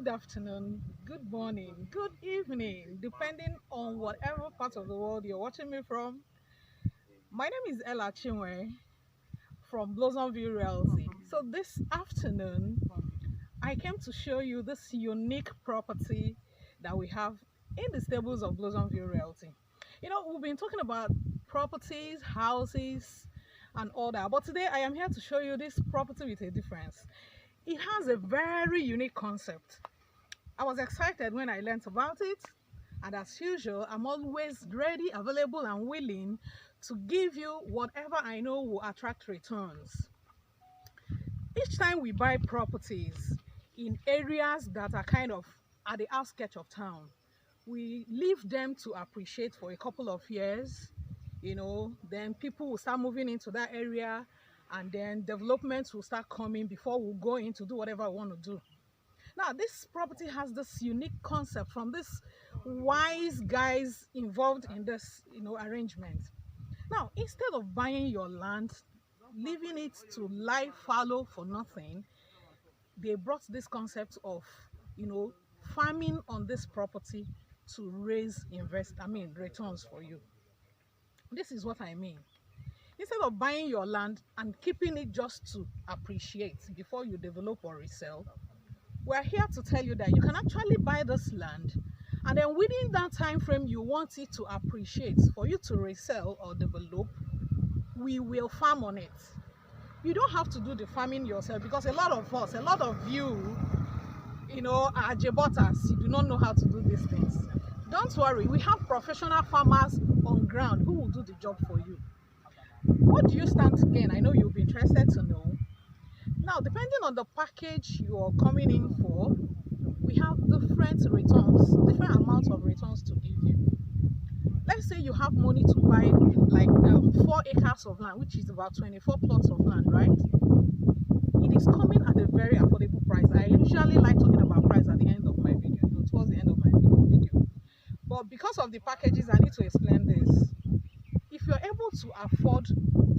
good afternoon, good morning, good evening, depending on whatever part of the world you're watching me from. My name is Ella Chinwe from Blossomville Realty. So this afternoon, I came to show you this unique property that we have in the stables of Blossomville Realty. We've been talking about properties, houses, and all that, but today I am here to show you this property with a difference. It has a very unique concept. I was excited when I learned about it, and as usual, I'm always ready, available, and willing to give you whatever I know will attract returns. Each time we buy properties in areas that are kind of at the outskirts of town, we leave them to appreciate for a couple of years. Then people will start moving into that area, and then developments will start coming before we go in to do whatever we want to do. Now, this property has this unique concept from this wise guys involved in this, arrangement. Now, instead of buying your land, leaving it to lie fallow for nothing, they brought this concept of, farming on this property to raise returns for you. This is what I mean. Instead of buying your land and keeping it just to appreciate before you develop or resell, we're here to tell you that you can actually buy this land, and then within that time frame you want it to appreciate for you to resell or develop, we will farm on it. You don't have to do the farming yourself, because a lot of you are jebotas. You do not know how to do these things. Don't worry, we have professional farmers on ground who will do the job for you. What do you stand to gain? I know you'll be interested to know. Now, depending on the package you are coming in for, we have different returns, different amounts of returns to give you. Let's say you have money to buy like 4 acres of land, which is about 24 plots of land, right? It is coming at a very affordable price. I usually like talking about price at the end of my video, towards the end of my video. But because of the packages, I need to explain this. If you're able to afford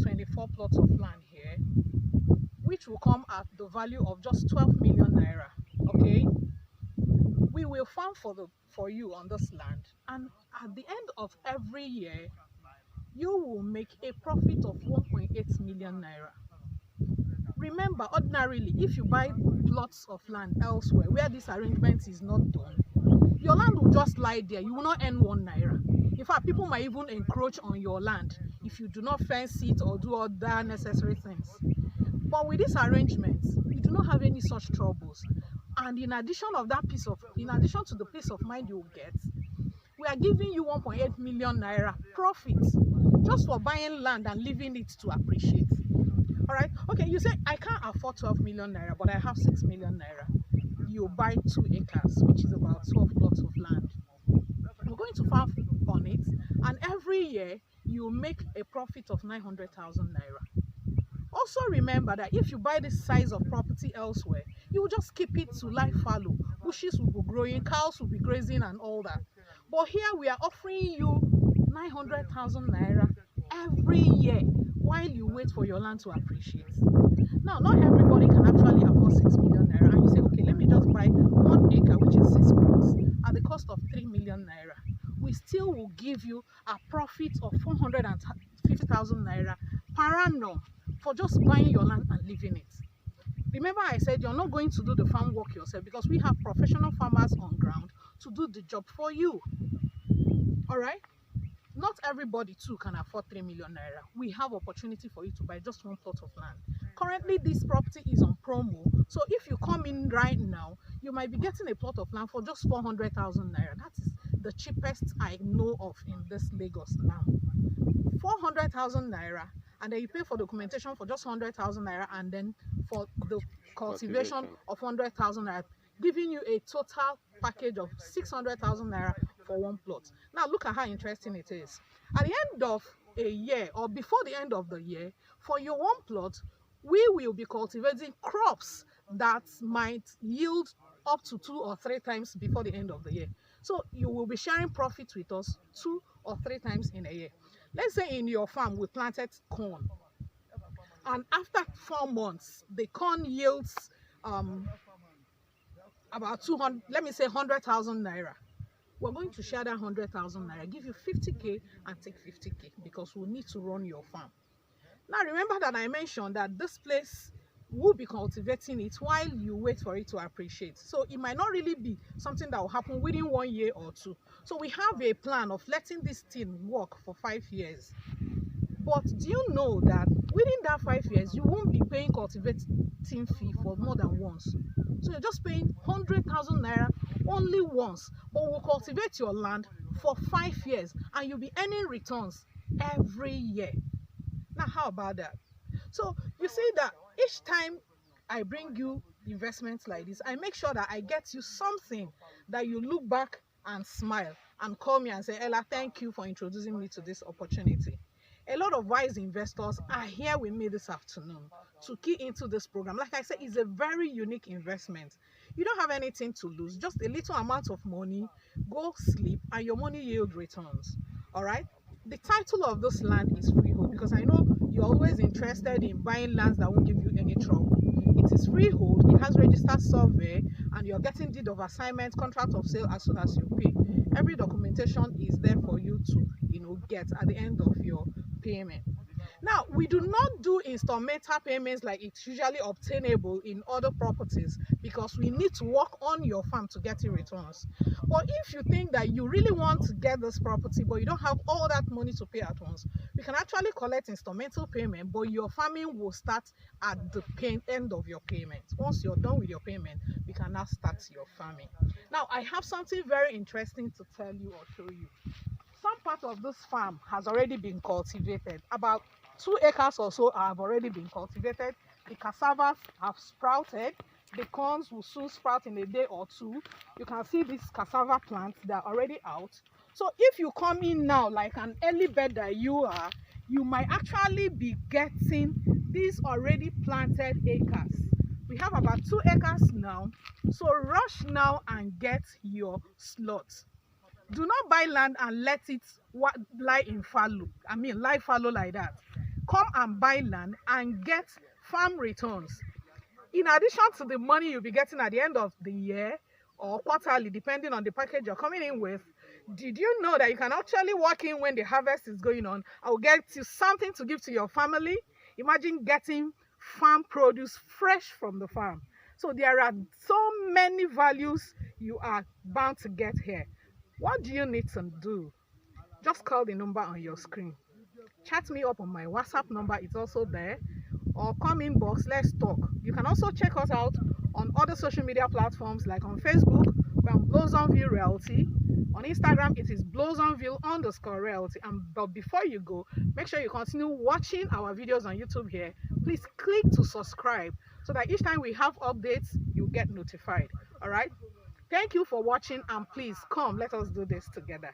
24 plots of land here, which will come at the value of just 12 million naira, okay, we will farm for you on this land, and at the end of every year you will make a profit of 1.8 million naira. Remember, ordinarily, if you buy plots of land elsewhere where this arrangement is not done, your land will just lie there. You will not earn 1 naira. In fact, people might even encroach on your land if you do not fence it or do other necessary things. But with this arrangement, you do not have any such troubles. And in addition to the peace of mind you will get, we are giving you 1.8 million naira profit just for buying land and leaving it to appreciate. All right. Okay, you say, I can't afford 12 million naira, but I have 6 million naira. You buy 2 acres, which is about 12 plots of land. We're going to farm on it, and every year you make a profit of 900,000 naira. Also remember that if you buy this size of property elsewhere, you will just keep it to lie fallow. Bushes will be growing, cows will be grazing and all that. But here we are offering you 900,000 naira every year while you wait for your land to appreciate. Now, not everybody can actually afford 6 million naira, and you say, okay, let me just buy 1 acre, which is 6 plots, at the cost of 3 million naira. We still will give you a profit of 450,000 naira per annum for just buying your land and leaving it. Remember, I said you're not going to do the farm work yourself, because we have professional farmers on ground to do the job for you. All right? Not everybody too can afford 3 million naira. We have opportunity for you to buy just 1 plot of land. Currently, this property is on promo. So if you come in right now, you might be getting a plot of land for just 400,000 naira. That is the cheapest I know of in this Lagos now. 400,000 naira, and then you pay for documentation for just 100,000 naira, and then for the cultivation of 100,000 naira, giving you a total package of 600,000 naira for 1 plot. Now look at how interesting it is. At the end of a year, or before the end of the year, for your 1 plot, we will be cultivating crops that might yield up to 2 or 3 times before the end of the year. So you will be sharing profit with us 2 or 3 times in a year. Let's say in your farm we planted corn, and after 4 months the corn yields about 200, let me say 100,000 naira. We're going to share that 100,000 naira, give you 50k and take 50k because we need to run your farm. Now remember that I mentioned that this place will be cultivating it while you wait for it to appreciate. So it might not really be something that will happen within 1 year or two. So we have a plan of letting this thing work for 5 years. But do you know that within that 5 years, you won't be paying cultivating fee for more than once? So you're just paying 100,000 naira only once, but we'll cultivate your land for 5 years and you'll be earning returns every year. Now, how about that? So you see that each time I bring you investments like this, I make sure that I get you something that you look back and smile and call me and say, Ella, thank you for introducing me to this opportunity. A lot of wise investors are here with me this afternoon to key into this program. Like I said, it's a very unique investment. You don't have anything to lose, just a little amount of money, go sleep, and your money yield returns. All right? The title of this land is freehold because I know you're always interested in buying lands that won't give you any trouble. It is freehold, it has registered survey, and you're getting deed of assignment, contract of sale as soon as you pay. Every documentation is there for you to, get at the end of your payment. Now, we do not do installmental payments like it's usually obtainable in other properties because we need to work on your farm to get in returns. But if you think that you really want to get this property but you don't have all that money to pay at once, we can actually collect installmental payment, but your farming will start at the end of your payment. Once you're done with your payment, we can now start your farming. Now, I have something very interesting to tell you or show you. Some part of this farm has already been cultivated. About 2 acres or so have already been cultivated. The cassavas have sprouted. The corns will soon sprout in a day or two. You can see these cassava plants, they're already out. So if you come in now like an early bird that you are, you might actually be getting these already planted acres. We have about 2 acres now. So rush now and get your slots. Do not buy land and let it lie in fallow. Lie fallow like that. Come and buy land and get farm returns. In addition to the money you'll be getting at the end of the year or quarterly, depending on the package you're coming in with, did you know that you can actually walk in when the harvest is going on? I will get you something to give to your family. Imagine getting farm produce fresh from the farm. So there are so many values you are bound to get here. What do you need to do? Just call the number on your screen. Chat me up on my WhatsApp number, it's also there. Or come inbox, let's talk. You can also check us out on other social media platforms like on Facebook, we're on Blosomville Realty. On Instagram, it is Blosomville_Realty. But before you go, make sure you continue watching our videos on YouTube here. Please click to subscribe so that each time we have updates, you get notified. All right? Thank you for watching, and please come, let us do this together.